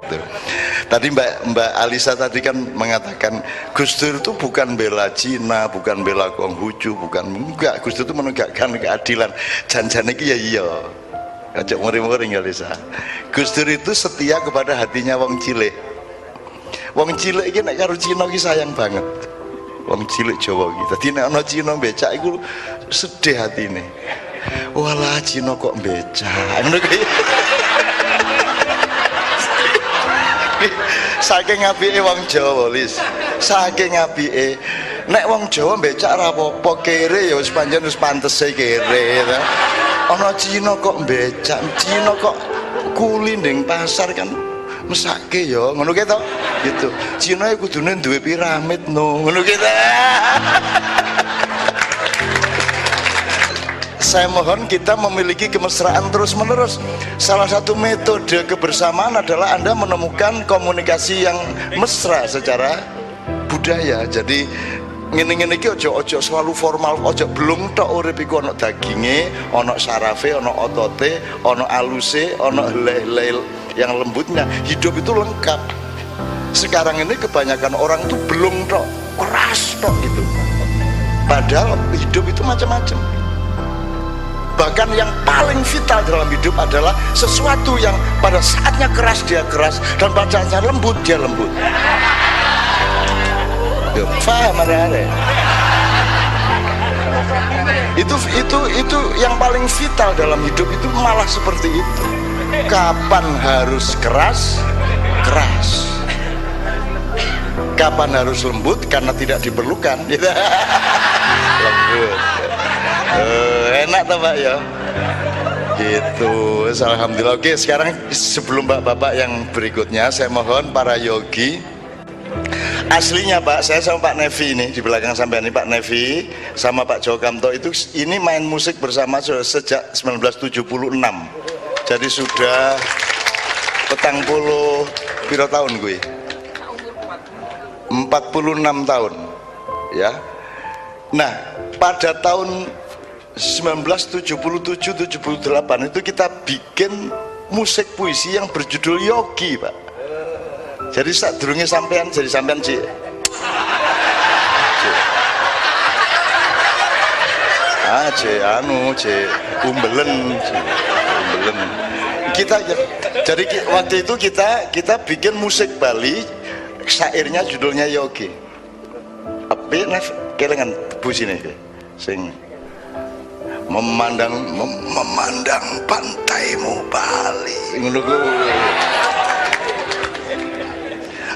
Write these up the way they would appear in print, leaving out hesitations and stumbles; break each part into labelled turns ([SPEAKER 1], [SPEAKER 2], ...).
[SPEAKER 1] Tuh. Tadi Mbak Alisa tadi kan mengatakan Gus Dur itu bukan bela Cina, bukan bela Konghucu, bukan, enggak. Gus Dur itu menegakkan keadilan. Jangan iki ya iya. Ajak ngori-ngori Alisa. Gus Dur itu setia kepada hatinya wong cilik. Wong cilik iki nek karo Cina iki sayang banget. Wong cilik Jawa iki. Dadi nek ana Cina becak iku sedih hatine. Walah Cina kok becak. Ngono kuwi. Saking apike wong Jawa Lis, saking apike nek wong Jawa becak ora apa-apa, kere ya wis pancen wis pantese kere ta. Ana Cina kok becak, Cina kok kuli ning pasar kan mesake ya ngono ki to gitu. Cina iku kudune duwe piramid no ngono ki ta. Saya mohon kita memiliki kemesraan terus-menerus. Salah satu metode kebersamaan adalah Anda menemukan komunikasi yang mesra secara budaya. Jadi ngene-ngene iki ojo selalu formal, ojo belum tok urip iku ana daginge, ana sarafe, ana otote, ana aluse, ana helai-helai yang lembutnya. Hidup itu lengkap. Sekarang ini kebanyakan orang tuh belum tok, keras tok gitu. Padahal hidup itu macam-macam. Bahkan yang paling vital dalam hidup adalah sesuatu yang pada saatnya keras dia keras dan pada saatnya lembut dia lembut. Paham ada? Itu yang paling vital dalam hidup itu malah seperti itu. Kapan harus keras? Keras. Kapan harus lembut karena tidak diperlukan? Lembut. Enak toh Pak ya gitu. Alhamdulillah. Oke, sekarang sebelum bapak-bapak yang berikutnya saya mohon para yogi aslinya Pak, saya sama Pak Nevi ini di belakang sampai ini, Pak Nevi sama Pak Joko Kamto itu ini main musik bersama sejak 1976. Jadi sudah petang puluh piro tahun gue 46 tahun ya. Nah pada tahun 1977-78 itu kita bikin musik puisi yang berjudul Yogi Pak. Jadi saat durungnya sampean jadi sampean Cik umbelen kita jadi waktu itu kita bikin musik Bali, syairnya judulnya Yogi. Tapi kelingan puisi nih sing memandang pantaimu Bali.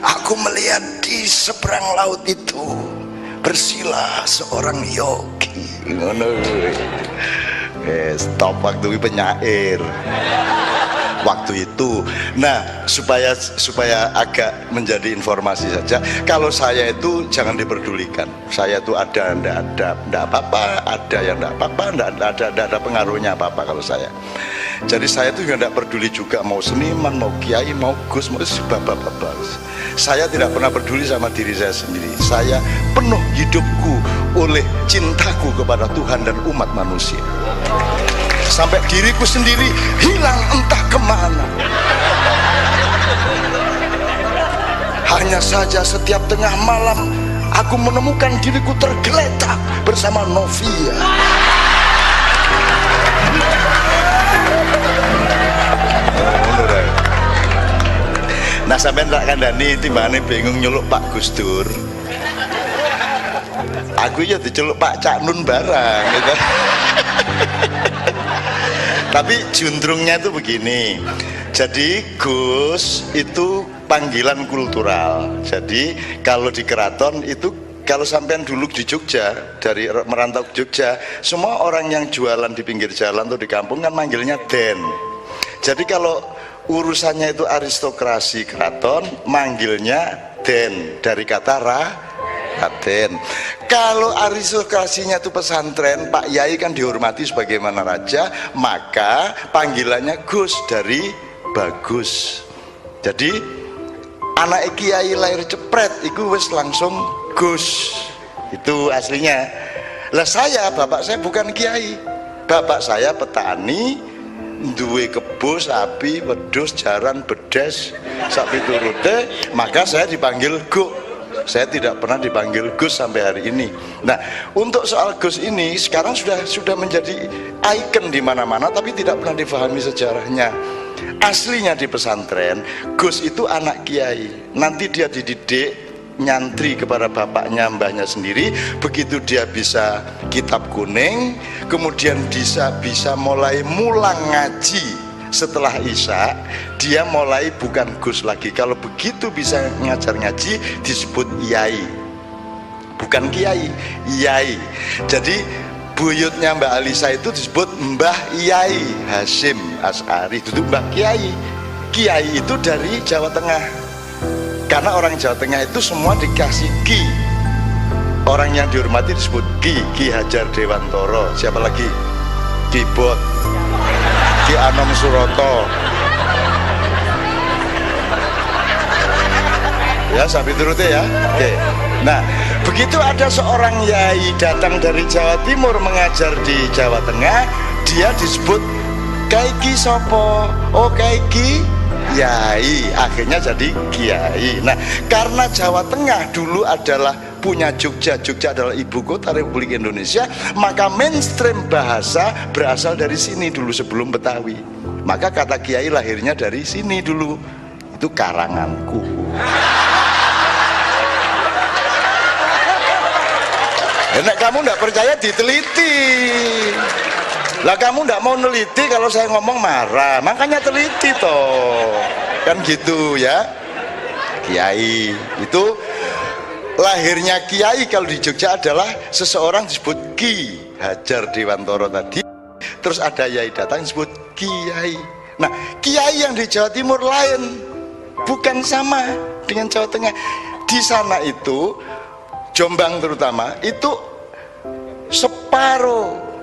[SPEAKER 1] Aku melihat di seberang laut itu bersila seorang yogi. Stop waktu penyair waktu itu. Nah supaya agak menjadi informasi saja, kalau saya itu jangan diperdulikan. Saya itu ada ndak apa-apa, ada yang ndak apa-apa, ndak ada pengaruhnya apa-apa kalau saya. Jadi saya itu nggak peduli juga mau seniman, mau kiai, mau gus, mau bapak-bapak. Saya tidak pernah peduli sama diri saya sendiri. Saya penuh hidupku oleh cintaku kepada Tuhan dan umat manusia. Sampai diriku sendiri hilang entah kemana. Hanya saja setiap tengah malam aku menemukan diriku tergeletak bersama Novia. Nah sampai tak kandani timbangane bingung nyeluk Pak Gus Dur. Aku ya diceluk Pak Cak Nun barang gitu. Tapi juntrungnya itu begini. Jadi Gus itu panggilan kultural. Jadi kalau di keraton itu, kalau sampean dulu di Jogja, dari merantau ke Jogja, semua orang yang jualan di pinggir jalan atau di kampung kan manggilnya Den. Jadi kalau urusannya itu aristokrasi keraton, manggilnya Den, dari kata Raden. Kalau aristokrasinya itu pesantren, Pak Yai kan dihormati sebagaimana raja, maka panggilannya Gus, dari bagus. Jadi anak kiai lahir cepret itu wis langsung Gus, itu aslinya. Lah saya, bapak saya bukan kiai, bapak saya petani, duwe kebun kebo, sapi, wedhus, jaran, bedes, sapi turute, maka saya dipanggil Guk. Saya tidak pernah dipanggil Gus sampai hari ini. Nah, untuk soal Gus ini sekarang sudah menjadi ikon di mana-mana, tapi tidak pernah difahami sejarahnya. Aslinya di pesantren, Gus itu anak kiai. Nanti dia dididik nyantri kepada bapaknya, mbahnya sendiri. Begitu dia bisa kitab kuning, kemudian bisa mulai mulang ngaji. Setelah Isya dia mulai bukan Gus lagi. Kalau begitu bisa ngajar ngaji disebut Yai, bukan Kiai, Yai. Jadi buyutnya Mbak Alisa itu disebut Mbah Yai Hasyim Asy'ari, itu Mbah Kiai. Kiai itu dari Jawa Tengah, karena orang Jawa Tengah itu semua dikasih Ki. Orang yang dihormati disebut Ki Hajar Dewantoro. Siapa lagi? Ki Bot, Ki Anom Suroto, ya sampai turutnya ya. Oke. Nah, begitu ada seorang yai datang dari Jawa Timur mengajar di Jawa Tengah, dia disebut Kaiki Sopo. Oh, Kaiki Yai, akhirnya jadi Kiai. Nah, karena Jawa Tengah dulu adalah punya Jogja, Jogja adalah ibu kota Republik Indonesia, maka mainstream bahasa berasal dari sini dulu sebelum Betawi. Maka kata Kiai lahirnya dari sini dulu. Itu karanganku. Nek kamu nggak percaya diteliti. Lah kamu nggak mau neliti, kalau saya ngomong marah, makanya teliti toh. Kan gitu ya. Kiai itu lahirnya Kiai kalau di Jogja adalah seseorang disebut Ki Hajar Dewantoro tadi. Terus ada Yai datang disebut Kiai. Nah, Kiai yang di Jawa Timur lain, bukan sama dengan Jawa Tengah. Di sana itu Jombang terutama itu separuh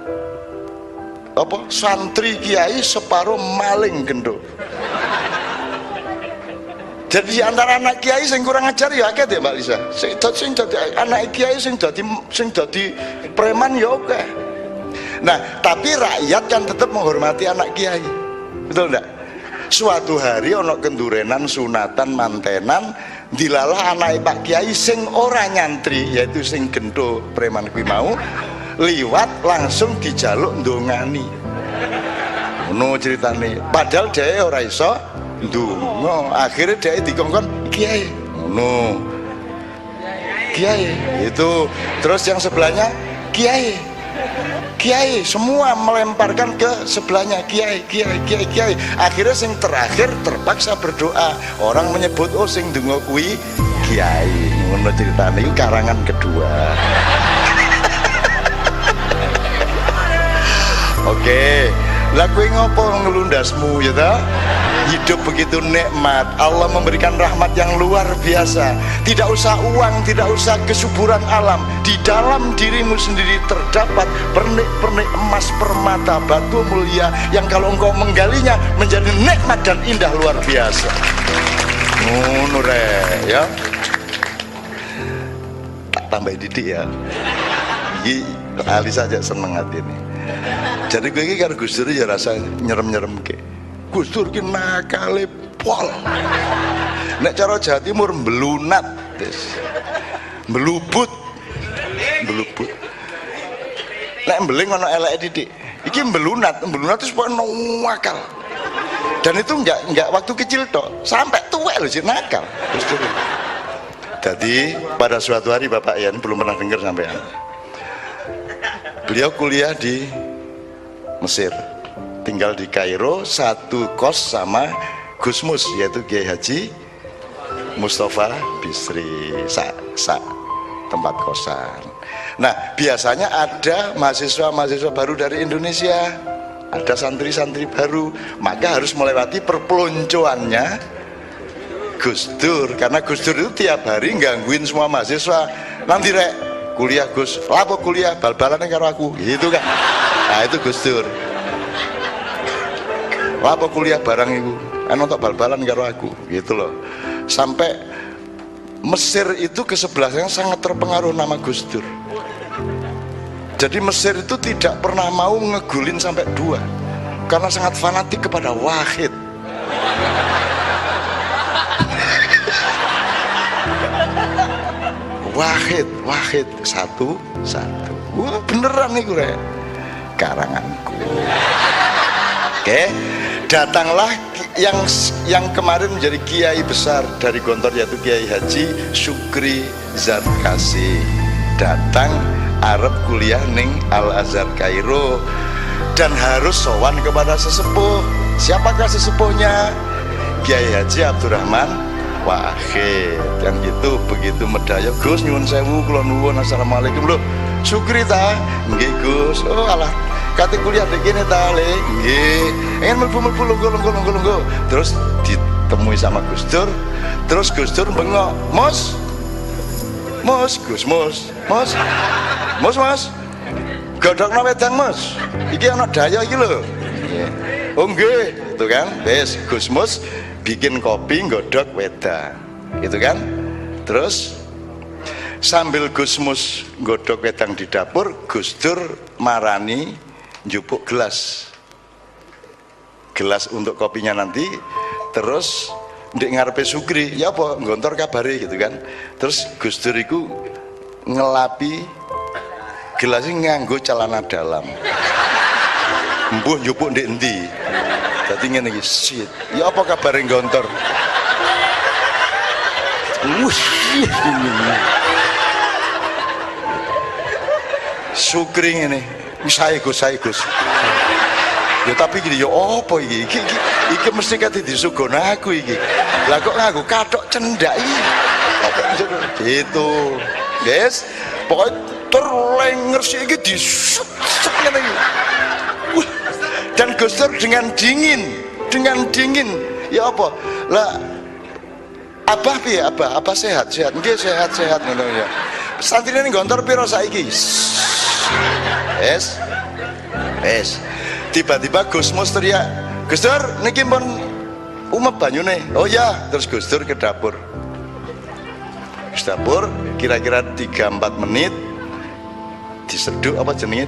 [SPEAKER 1] santri kiai, separuh maling gendho. Jadi antara anak kiai sing kurang ajar ya akeh Mbak Lisa. Sing dadi anak kiai sing dadi preman ya oke. Nah, tapi rakyat kan tetap menghormati anak kiai. Betul enggak? Suatu hari ono kendurenan, sunatan, mantenan, dilalah anak Pak Kiai sing ora nyantri, yaitu sing gendho preman kuwi mau, liwat langsung dijaluk ndongani. Ngono ceritane. Padahal dhek ora iso ndonga. Akhirnya dhek dikongkon Kiai. Ngono. Kiai itu. Terus yang sebelahnya Kiai. Kiai, semua melemparkan ke sebelahnya Kiai. Akhirnya sing terakhir terpaksa berdoa. Orang menyebut oh sing ndonga kuwi Kiai. Ngono ceritane. Iki karangan kedua. Oke, lah kowe ngopo ngelundasmu ya ta? Hidup begitu nikmat, Allah memberikan rahmat yang luar biasa. Tidak usah uang, tidak usah kesuburan alam. Di dalam dirimu sendiri terdapat pernik-pernik emas, permata, batu mulia yang kalau engkau menggalinya menjadi nikmat dan indah luar biasa. Ngono ya. Tak tambah didik ya. Iki Ali saja seneng hati ini. Jadi gue ini kan Gus Dur ya rasa nyerem-nyerem ke. Gus Dur ki nakale pol. Nek cara Jawa Timur mbelunat, mbelubut. Nek mbeling ono eleke didik. Iki mbelunat itu pokoknya nakal. Dan itu enggak waktu kecil tok, sampai tua loh sih nakal Gus Dur. Jadi pada suatu hari Bapak Ian belum pernah dengar sampean. Beliau kuliah di Mesir, tinggal di Kairo, satu kos sama Gus Mus, yaitu Kiai Haji Mustafa Bisri, tempat kosan. Nah, biasanya ada mahasiswa baru dari Indonesia, ada santri-santri baru, maka harus melewati perpeloncoannya Gus Dur, karena Gus Dur itu tiap hari gangguin semua mahasiswa. Nanti rek kuliah Gus, lapo kuliah bal-balan karo aku, gitu kan. Nah itu Gus Dur. Lapo kuliah barang itu, untuk bal-balan karo aku, gitu loh. Sampai Mesir itu kesebelasannya sangat terpengaruh nama Gus Dur. Jadi Mesir itu tidak pernah mau ngegulin sampai 2. karena sangat fanatik kepada Wahid. Wahid satu. Wah beneran nih gue karanganku. Oke, datanglah yang kemarin menjadi kiai besar dari Gontor, yaitu Kiai Haji Syukri Zarkasi. Datang Arab kuliah ning Al Azhar Kairo dan harus sowan kepada sesepuh. Siapakah sesepuhnya? Kiai Haji Abdurrahman Wahid. Dan gitu begitu medaya, Gus nyuwun sewu kula nuwun assalamualaikum. Lho Syukri ta? Nggih Gus. Oh alah kate kuliah di kene ta le? Nggih. Ingin mlebu lungguh. Terus ditemui sama Gus Dur. Terus Gus Dur bengok, Mus. Godhokno wedang Mus. Iki ana daya iki lho. Nggih. Oh nggih, itu kan. Wis Gus Mus bikin kopi nggodhok wedang. Gitu kan? Terus sambil Gus Mus nggodhok wedang di dapur, Gus Dur marani njupuk gelas untuk kopinya nanti. Terus ndek ngarepe Sukri, ya apa Gontor kabare gitu kan. Terus Gus Dur iku ngelapi gelasnya nganggo celana dalam. Mbuh njupuk ndek endi. Dadi ngene iki, shit. Ya apa kabare Gontor? Sukri ngene. Sae Gus. Ya tapi gini, ya apa iki? Iki mesti kate disugono aku iki. Lah kok nganggo kathok cendak iki. Gitu. Guys, pokoknya terlenger sih iki disep ngene iki. Dan Gus Dur dengan dingin. Ya apa? Lah Abah piye Abah? Apa sehat? Nggih sehat ngono ya. Santrine Gontor piro saiki? Es. Tiba-tiba Gus Mus teriak, Gus Dur niki pun umep banyune. Oh ya, terus Gus Dur ke dapur. Kira-kira 3-4 menit diseduk apa jenenge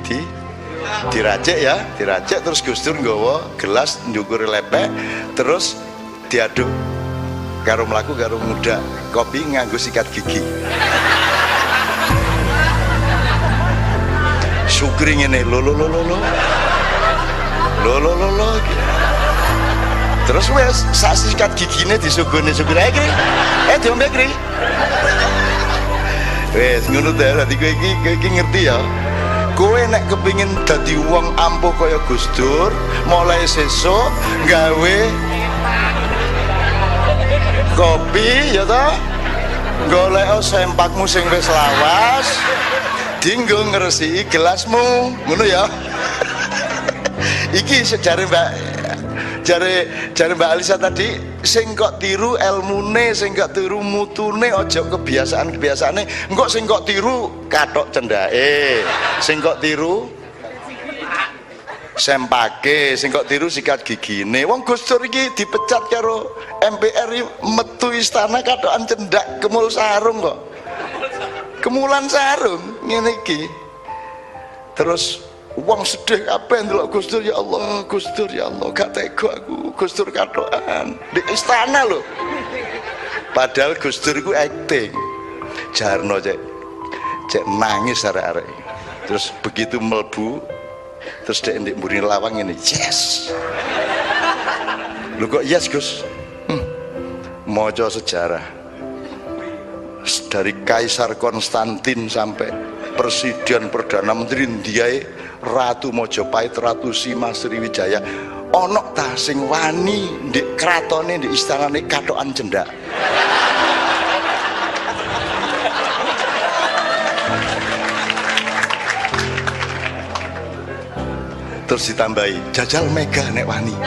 [SPEAKER 1] diracik terus Gus Dur nggawa gelas ndukur lepek terus diaduk karo mlaku karo muda kopi nganggo sikat gigi. Sukri ngene lo. Terus wes sak sikat gigine disugone Sukri iki. Diombe kri. Wes ngono ta, dadi kowe iki ngerti ya. Kowe nek kepengin dadi wong ampuh kaya Gus Dur, mulai sesuk gawe kopi ya ta. Golek sempakmu sing wis lawas, dinggo ngresiki gelasmu, ngono ya. Iki sejare Mbak Alisa tadi, sing kok tiru ilmune, sing kok tiru mutune, aja kebiasaane. Engko sing kok tiru kathok cendake, sing kok tiru sempake, sing kok tiru sikat gigine. Wong Gus Dur iki dipecat karo MPR metu istana kathokan cendak kemul sarung kok. Kemulan sarung ngene iki. Terus wong sedih kabeh ndelok Gus Dur, ya Allah, Gus Dur ya Allah, gak tega aku, Gus Dur kathokan di istana lho. Padahal Gus Dur iku acting. Jarno cek nangis arek-arek. Terus begitu mlebu, terus dek ndek mburi lawang ngene, yes. Lho kok yes Gus? Maca sejarah. Dari Kaisar Konstantin sampai Presiden Perdana Menteri Indiae, Ratu Mojopahit, Ratu Sima Sriwijaya, ana ta sing wani ndek kratone ndek istanane kathokan cendak. Terus ditambahi jajal mega nek wani.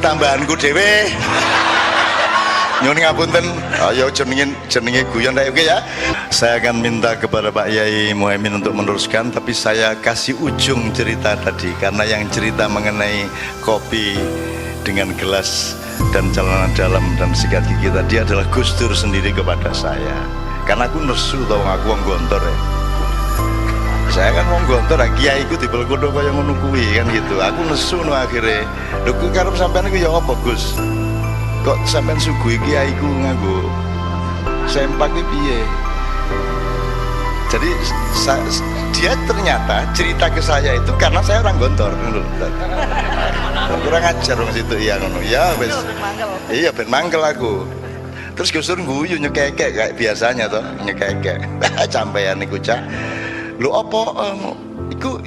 [SPEAKER 1] Tambahanku dhewe. Nyuwun ngapunten, ayo jenenge guyon rek oke ya. Saya akan minta kepada Pak Yai Muhaimin untuk meneruskan, tapi saya kasih ujung cerita tadi karena yang cerita mengenai kopi dengan gelas dan celana dalam dan sikat gigi tadi adalah Gus Dur sendiri kepada saya. karena aku nesu tau aku wong Gontor ya. Saya kan wong Gontor, kiai iku dibelkodo kaya ngono kuwi kan gitu. Aku nesu no akhirnya. Lho ku karep sampean iku ya apa, Gus? Kok sampean suguhi kiai iku nganggo sempak iki piye? Jadi dia ternyata cerita ke saya itu karena saya orang Gontor. Kurang ajar wong situ iya ngono. Ya wis. Iya ben mangkel aku. Terus Gus Dur guyu nyekekek kayak biasanya toh, nyekekek. Campean iku cak. Lho apa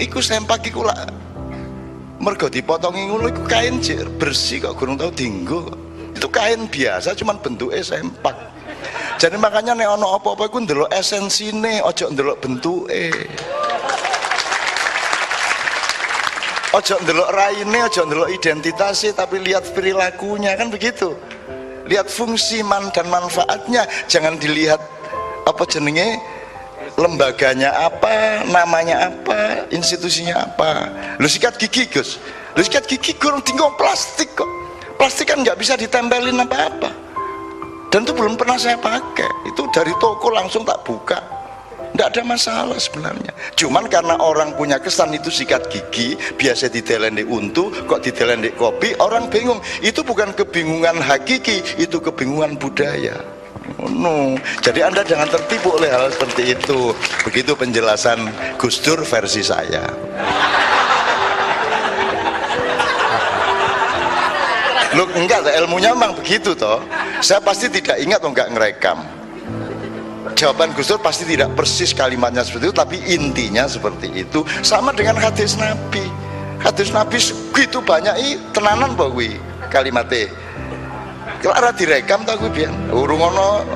[SPEAKER 1] iku sempak iku lak mergo dipotongi ngono iku kain bersih kok gurung tau dienggo. Itu kain biasa cuman bentuknya sempak. Jadi makanya nek ono apa-apa iku ndelok esensine, ojo ndelok bentuke. Ojo ndelok raine, ojo ndelok identitasnya, tapi lihat perilakunya, kan begitu. Lihat fungsi dan manfaatnya, jangan dilihat apa jenenge lembaganya apa, namanya apa, institusinya apa. Lu sikat gigi, Gus. Lu sikat gigi kurang tinggal plastik kok. Plastik kan nggak bisa ditempelin apa-apa. Dan itu belum pernah saya pakai. Itu dari toko langsung tak buka. Nggak ada masalah sebenarnya. Cuman karena orang punya kesan itu sikat gigi, biasa ditelen di untu, kok ditelen di kopi, orang bingung. Itu bukan kebingungan hakiki, itu kebingungan budaya. No. Jadi Anda jangan tertipu oleh hal seperti itu. Begitu penjelasan Gus Dur versi saya. Loh enggak, ilmunya memang begitu toh. Saya pasti tidak ingat atau enggak ngerekam. Jawaban Gus Dur pasti tidak persis kalimatnya seperti itu, tapi intinya seperti itu. Sama dengan hadis Nabi. Hadis Nabi segitu banyak tenanan bahwa kalimatnya. Kalau ada direkam tak gue biar urung ono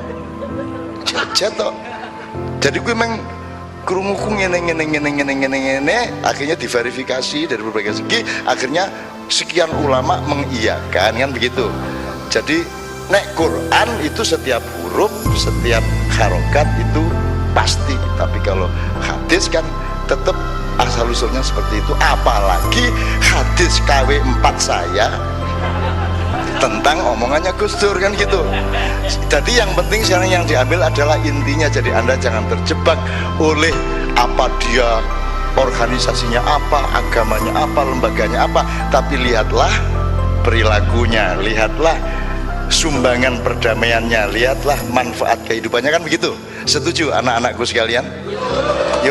[SPEAKER 1] jajet toh. Jadi gue memang kerumuku ngene akhirnya diverifikasi dari berbagai segi, akhirnya sekian ulama mengiyakan kan begitu. Jadi nek Quran itu setiap huruf, setiap harokat itu pasti, tapi kalau hadis kan tetap asal usulnya seperti itu. Apalagi hadis KW4 saya tentang omongannya Gus Dur kan gitu. Jadi yang penting sekarang yang diambil adalah intinya. Jadi Anda jangan terjebak oleh apa dia organisasinya apa, agamanya apa, lembaganya apa, tapi lihatlah perilakunya, lihatlah sumbangan perdamaiannya, lihatlah manfaat kehidupannya, kan begitu. Setuju anak-anakku sekalian?